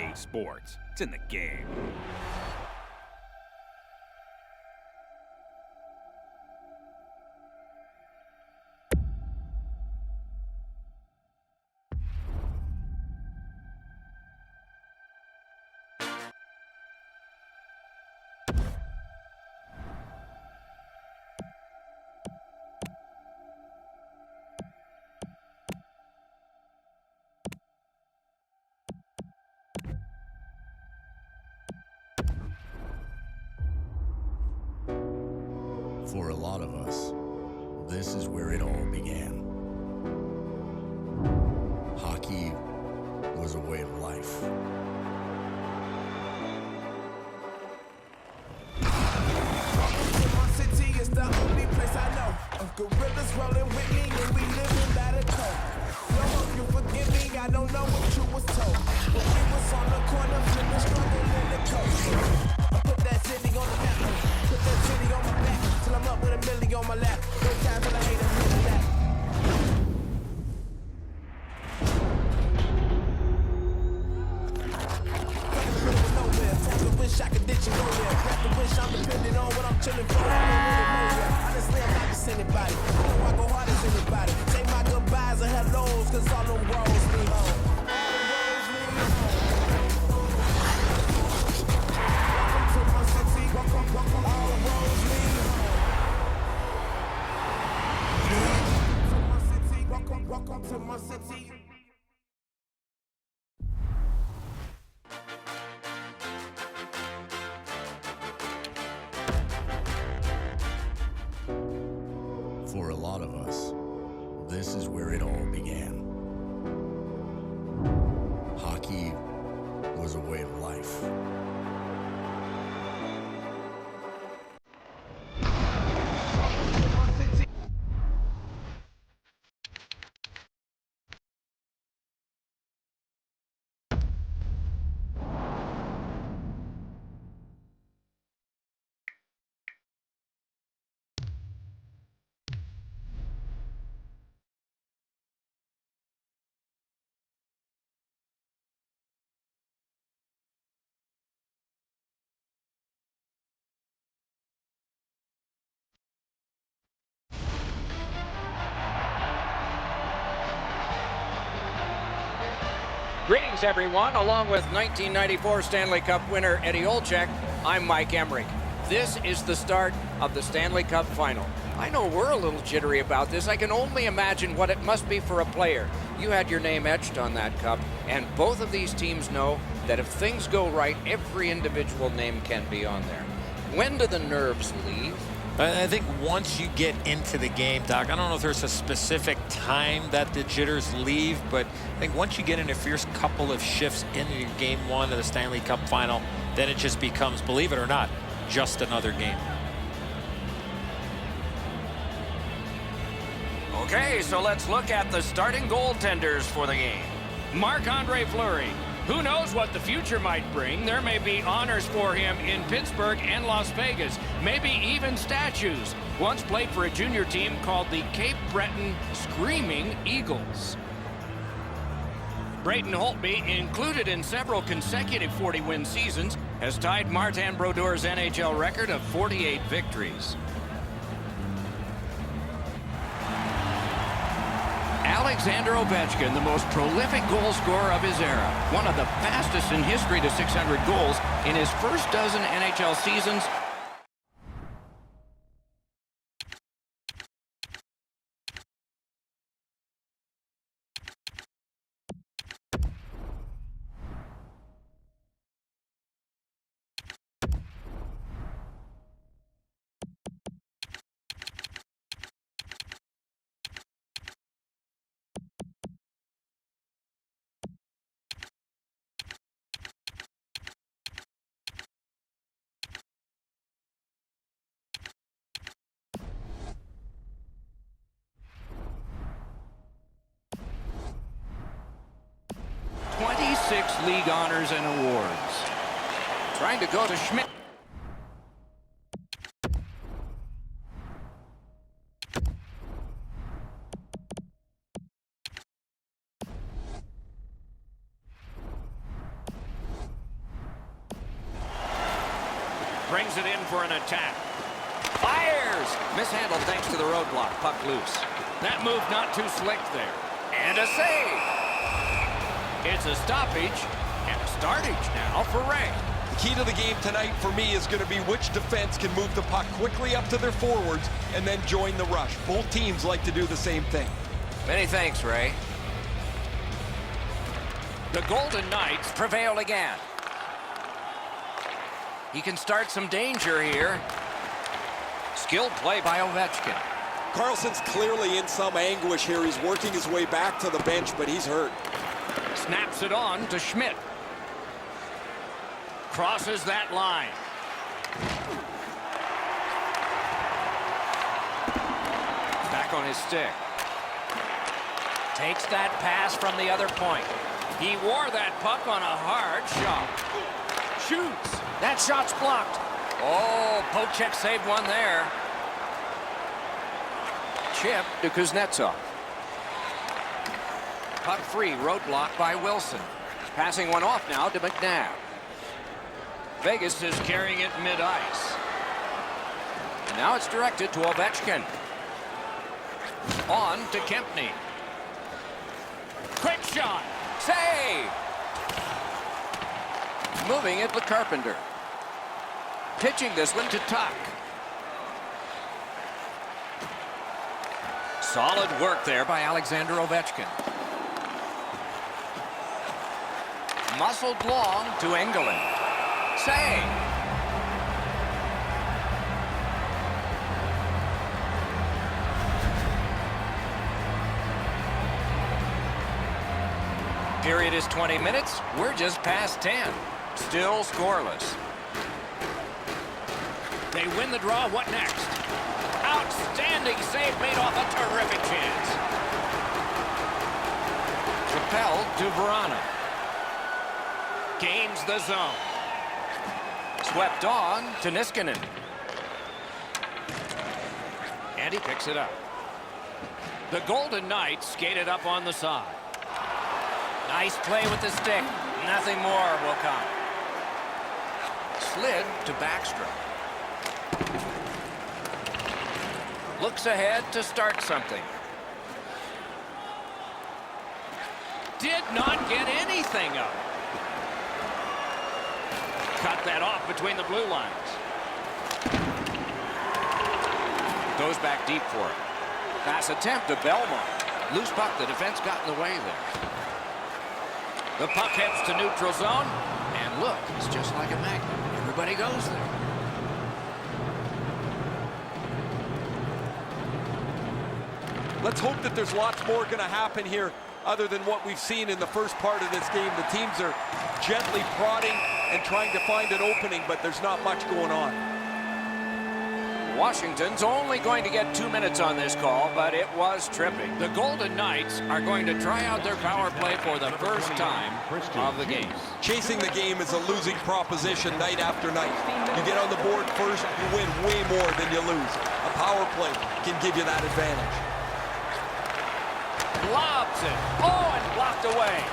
EA Sports. It's in the game. For a lot of us, this is where it all began. Hockey was a way of life. My city is the only place I know of gorillas rolling with me, and we living by the code. No hope you forgive me, I don't know what you was told. But we was on the corner, flipping, struggling the coast. I put that city on the map, put that city on my back, till I'm up with a million on my lap. No time for the hate and hate that. Wish I could ditch and go there. Have to wish I'm dependent on what I'm chilling for. I don't really know yet. Honestly, I'm not just anybody. I know I go hard as anybody. Say my goodbyes and hellos, cause all them roads lead home. Welcome to my city. Welcome, all roads lead home. Welcome to my city. For a lot of us, this is where it all began. Hockey was a way of life. Greetings, everyone. Along with 1994 Stanley Cup winner Eddie Olczyk, I'm Mike Emmerich. This is the start of the Stanley Cup final. I know we're a little jittery about this. I can only imagine what it must be for a player. You had your name etched on that cup, and both of these teams know that if things go right, every individual name can be on there. When do the nerves leave? I think once you get into the game, Doc, I don't know if there's a specific time that the jitters leave, but I think once you get in a fierce couple of shifts into game one of the Stanley Cup final, then it just becomes, believe it or not, just another game. Okay, so let's look at the starting goaltenders for the game. Marc-Andre Fleury. Who knows what the future might bring? There may be honors for him in Pittsburgh and Las Vegas, maybe even statues. Once played for a junior team called the Cape Breton Screaming Eagles. Braden Holtby, included in several consecutive 40-win seasons, has tied Martin Brodeur's NHL record of 48 victories. Alexander Ovechkin, the most prolific goal scorer of his era, one of the fastest in history to 600 goals in his first dozen NHL seasons. League honors and awards. Trying to go to Schmidt. Brings it in for an attack. Fires! Mishandled thanks to the roadblock. Puck loose. That move not too slick there. And a save! It's a stoppage and a startage now for Ray. The key to the game tonight for me is going to be which defense can move the puck quickly up to their forwards and then join the rush. Both teams like to do the same thing. Many thanks, Ray. The Golden Knights Prevail again. He can start some danger here. Skilled play by Ovechkin. Carlson's clearly in some anguish here. He's working his way back to the bench, but he's hurt. snaps it on to Schmidt. Crosses that line. Back on his stick. Takes that pass from the other point. He wore that puck on a hard shot. Shoots. That shot's blocked. Oh, Pochek saved one there. Chip to Kuznetsov. Puck free, roadblock by Wilson. Passing one off now to McNabb. Vegas is carrying it mid-ice. And now it's directed to Ovechkin. On to Kempny. Quick shot. Save! Moving it to Carpenter. Pitching this one to Tuck. Solid work there by Alexander Ovechkin. Muscled long to Engelland. Save! Period is 20 minutes. We're just past 10. Still scoreless. They win the draw. What next? Outstanding save made off a terrific chance. Propelled to Verana. Gains the zone. Swept on to Niskanen. And he picks it up. The Golden Knights skated up on the side. Nice play with the stick. Nothing more will come. Slid to Backstrom. Looks ahead to start something. Did not get anything up. Cut that off between the blue lines. Goes back deep for it. Pass attempt to Belmont. Loose puck. The defense got in the way there. The puck heads to neutral zone. And look, it's just like a magnet. Everybody goes there. Let's hope that there's lots more going to happen here other than what we've seen in the first part of this game. The teams are gently prodding and trying to find an opening, but there's not much going on. Washington's only going to get 2 minutes on this call, but it was tripping. The Golden Knights are going to try out their power play for the first time of the game. Chasing the game is a losing proposition night after night. You get on the board first, you win way more than you lose. A power play can give you that advantage. Lobs it. Oh, and blocked away.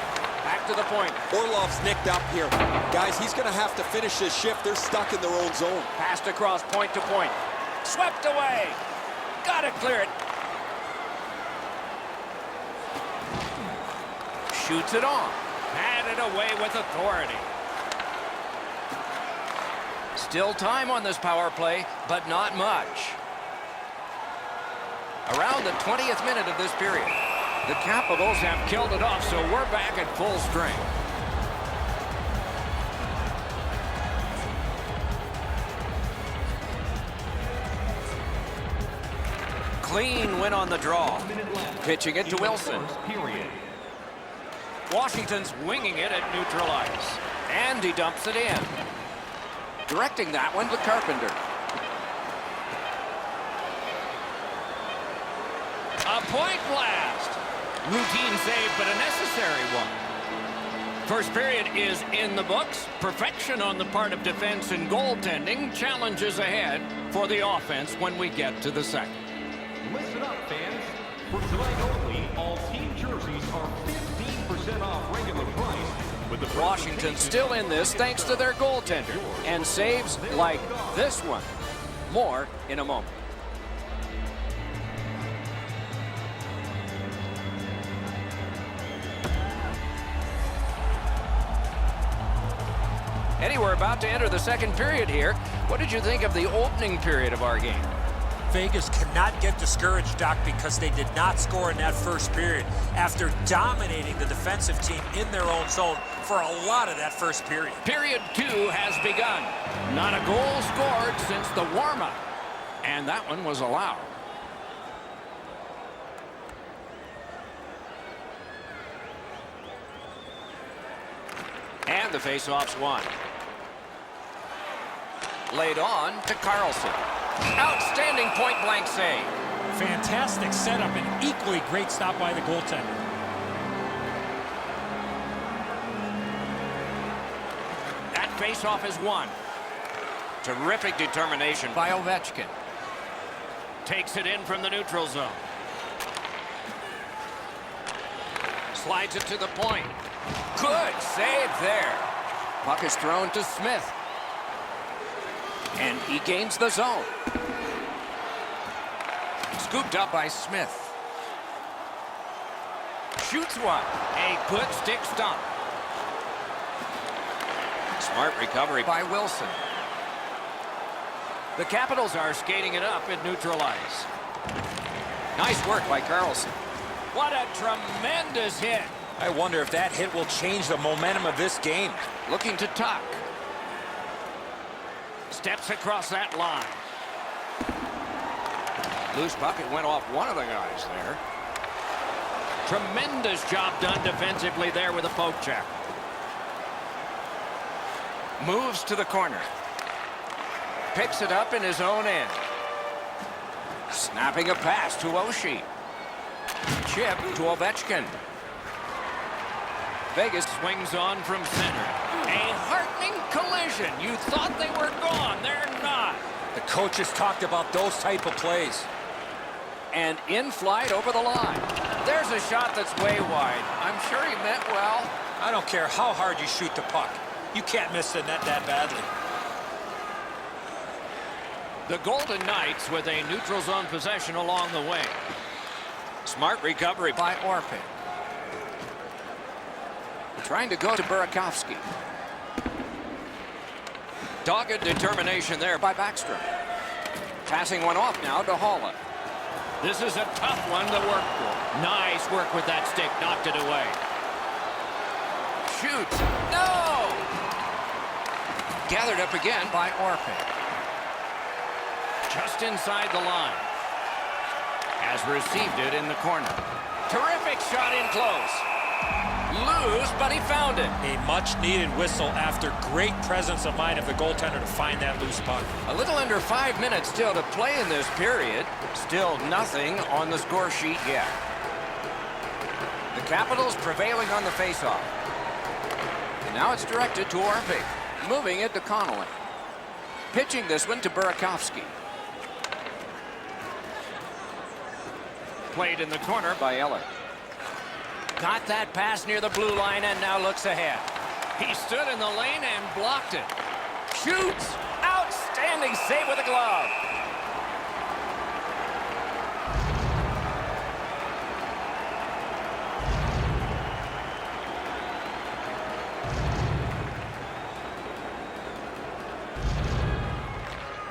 Back to the point. Orlov's nicked up here. Guys, he's going to have to finish this shift. They're stuck in their own zone. Passed across point to point. Swept away. Gotta clear it. Shoots it on. Had it away with authority. Still time on this power play, but not much. Around the 20th minute of this period. The Capitals have killed it off, so we're back at full strength. Clean win on the draw. Pitching it to Wilson. Washington's winging it at neutral ice. And he dumps it in. Directing that one to Carpenter. A point blast. Routine save, but a necessary one. First period is in the books. Perfection on the part of defense and goaltending. Challenges ahead for the offense when we get to the second. Listen up, fans. For tonight only, all team jerseys are 15% off regular price with Washington still in this thanks to their goaltender and saves like this one. More in a moment. Eddie, we're about to enter the second period here. What did you think of the opening period of our game? Vegas cannot get discouraged, Doc, because they did not score in that first period after dominating the defensive team in their own zone for a lot of that first period. Period 2 has begun. Not a goal scored since the warm-up. And that one was allowed. And the face-off's won. Laid on to Carlson. Outstanding point-blank save. Fantastic setup and equally great stop by the goaltender. That face-off is won. Terrific determination by Ovechkin. Takes it in from the neutral zone. Slides it to the point. Good save there. Puck is thrown to Smith. And he gains the zone. Scooped up by Smith. Shoots one. A good stick stump. Smart recovery by Wilson. The Capitals are skating it up at neutral ice. Nice work by Carlson. What a tremendous hit. I wonder if that hit will change the momentum of this game. Looking to tuck. Steps across that line. Loose puck, it went off one of the guys there. Tremendous job done defensively there with a poke check. Moves to the corner. Picks it up in his own end. Snapping a pass to Oshie. Chip to Ovechkin. Vegas swings on from center. A heartening collision. You thought they were gone. They're not. The coaches talked about those type of plays. And in flight over the line. There's a shot that's way wide. I'm sure he meant well. I don't care how hard you shoot the puck. You can't miss the net that badly. The Golden Knights with a neutral zone possession along the way. Smart recovery by Orpik. Trying to go to Burakovsky. Dogged determination there by Backstrom. Passing one off now to Haula. This is a tough one to work for. Nice work with that stick. Knocked it away. Shoots. No! Gathered up again by Orpik. Just inside the line. Has received it in the corner. Terrific shot in close. Loose, but he found it. A much-needed whistle after great presence of mind of the goaltender to find that loose puck. A little under 5 minutes still to play in this period. Still nothing on the score sheet yet. The Capitals prevailing on the faceoff. And now it's directed to Orpik. Moving it to Connolly. Pitching this one to Burakovsky. Played in the corner by Eller. Got that pass near the blue line and now looks ahead. He stood in the lane and blocked it. Shoots! Outstanding save with a glove.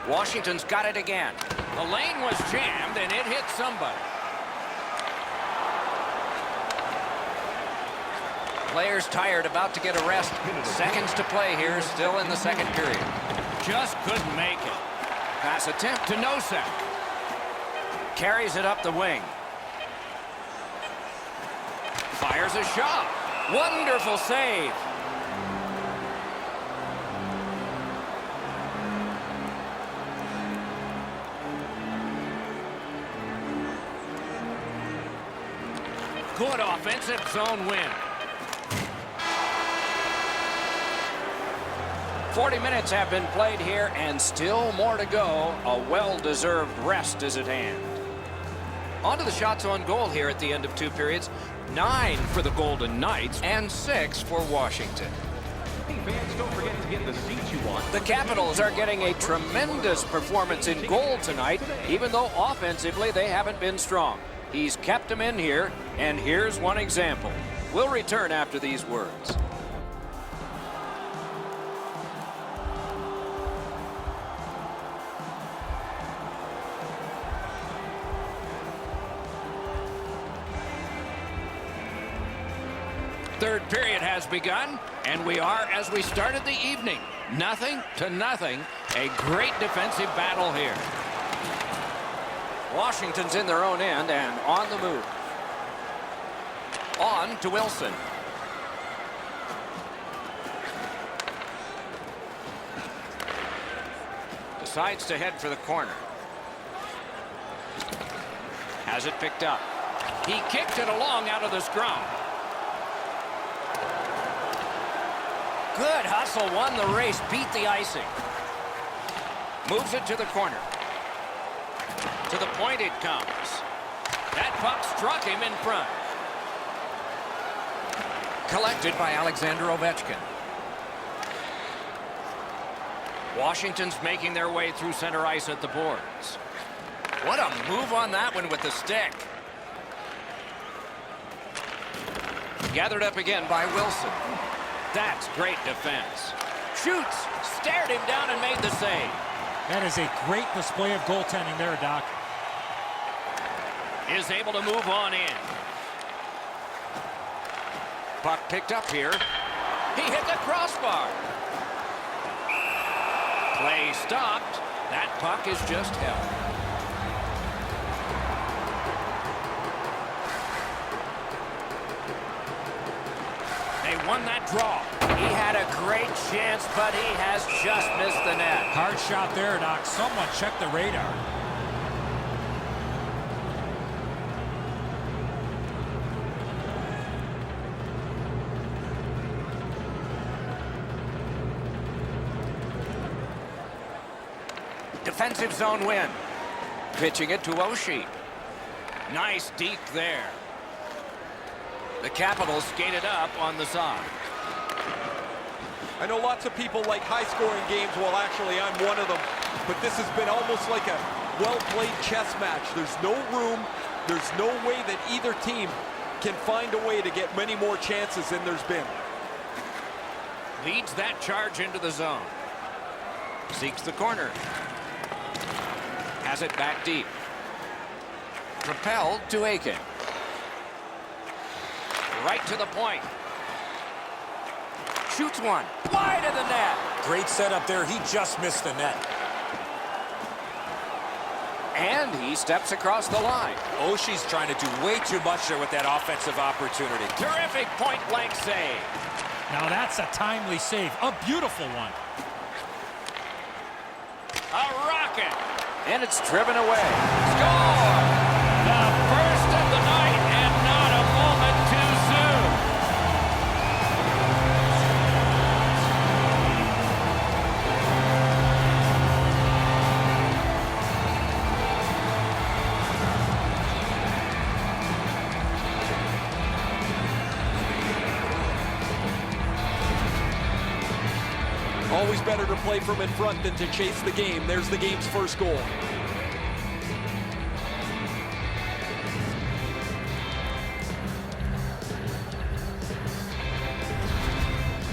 Washington's got it again. The lane was jammed and it hit somebody. Players tired, about to get a rest. Seconds to play here, still in the second period. Just couldn't make it. Pass attempt To Nosek. carries it up the wing. Fires a shot. Wonderful save. Good offensive zone win. 40 minutes have been played here and still more to go. A well-deserved rest is at hand. On to the shots on goal here at the end of 2 periods. 9 for the Golden Knights and 6 for Washington. Hey fans, don't forget to get the seats you want. The Capitals are getting a tremendous performance in goal tonight, even though offensively they haven't been strong. He's kept them in here, and here's one example. We'll return after these words. Third period has begun, and we are as we started the evening. 0-0. A great defensive battle here. Washington's in their own end and on the move. On to Wilson. Decides to head for the corner. Has it picked up. He kicked it along out of the scrum. Good hustle, won the race, beat the icing. Moves it to the corner. To the point it comes. That puck struck him in front. Collected by Alexander Ovechkin. Washington's making their way through center ice at the boards. What a move on that one with the stick. Gathered up again by Wilson. That's great defense. Shoots, stared him down and made the save. That is a great display of goaltending there, Doc. Is able to move on in. Puck picked up here. He hit the crossbar. Play stopped. That puck is just held. They won that draw. He had a great chance, but he has just missed the net. Hard shot there, Doc. Someone check the radar. Defensive zone win. Pitching it to Oshie. Nice deep there. The Capitals skated up on the side. I know lots of people like high-scoring games. Well, actually, I'm one of them. But this has been almost like a well-played chess match. There's no room. There's no way that either team can find a way to get many more chances than there's been. Leads that charge into the zone. Seeks the corner. Has it back deep. Propelled to Aiken. Right to the point. Shoots one. Wide of the net. Great setup there. He just missed the net. And he steps across the line. Oshie's trying to do way too much there with that offensive opportunity. Terrific point-blank save. Now that's a timely save. A beautiful one. A rocket. And it's driven away. Score! The first of the night, and not a moment too soon. Always better to play from in front than to chase the game. There's the game's first goal.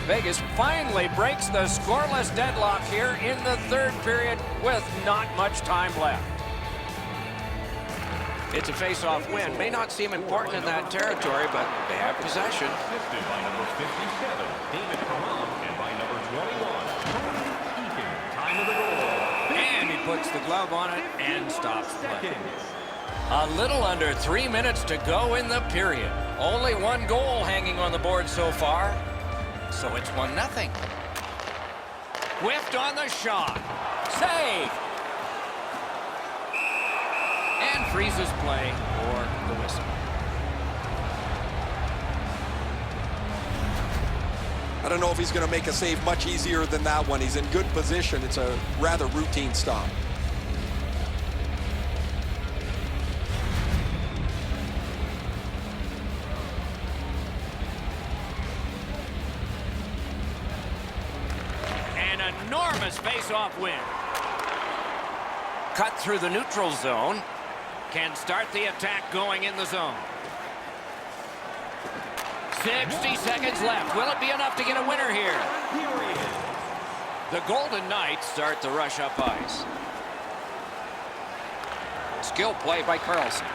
Vegas finally breaks the scoreless deadlock here in the third period with not much time left. It's a face-off win. May not seem important in that territory, but they have possession. Assisted by number 57, David Perron, and by number 21, Eakin. Time of the goal. And he puts the glove on it and stops play. A little under 3 minutes to go in the period. Only one goal hanging on the board so far. So it's 1-0. Whiffed on the shot. Save. And freezes play for the whistle. I don't know if he's going to make a save much easier than that one. He's in good position. It's a rather routine stop. An enormous face-off win. Cut through the neutral zone. Can start the attack going in the zone. 60 seconds left. Will it be enough to get a winner here? The Golden Knights start the rush up ice. Skill play by Carlson.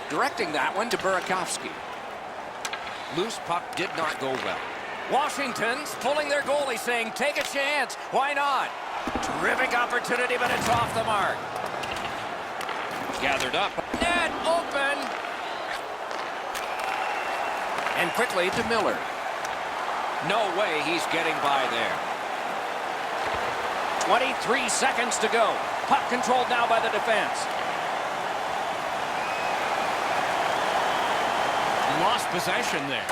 Directing that one to Burakovsky. Loose puck did not go well. Washington's pulling their goalie, saying, take a chance. Why not? Terrific opportunity, but it's off the mark. Gathered up. Net open. And quickly to Miller. No way he's getting by there. 23 seconds to go. Puck controlled now by the defense. Lost possession there.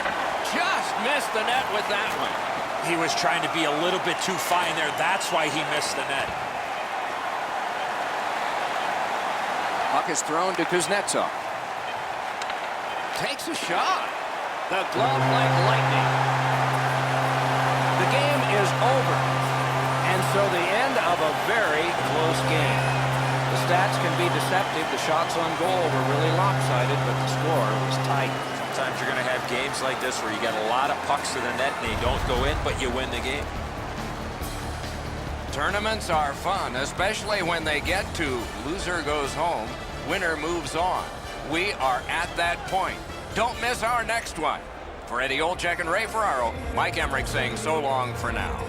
Just missed the net with that one. He was trying to be a little bit too fine there. That's why he missed the net. Puck is thrown to Kuznetsov. Takes a shot. The glove like lightning. The game is over. And so the end of a very close game. The stats can be deceptive. The shots on goal were really lopsided, but the score was tight. Sometimes you're going to have games like this where you get a lot of pucks to the net and they don't go in, but you win the game. Tournaments are fun, especially when they get to loser goes home, winner moves on. We are at that point. Don't miss our next one. For Eddie Olczyk and Ray Ferraro, Mike Emmerich saying so long for now.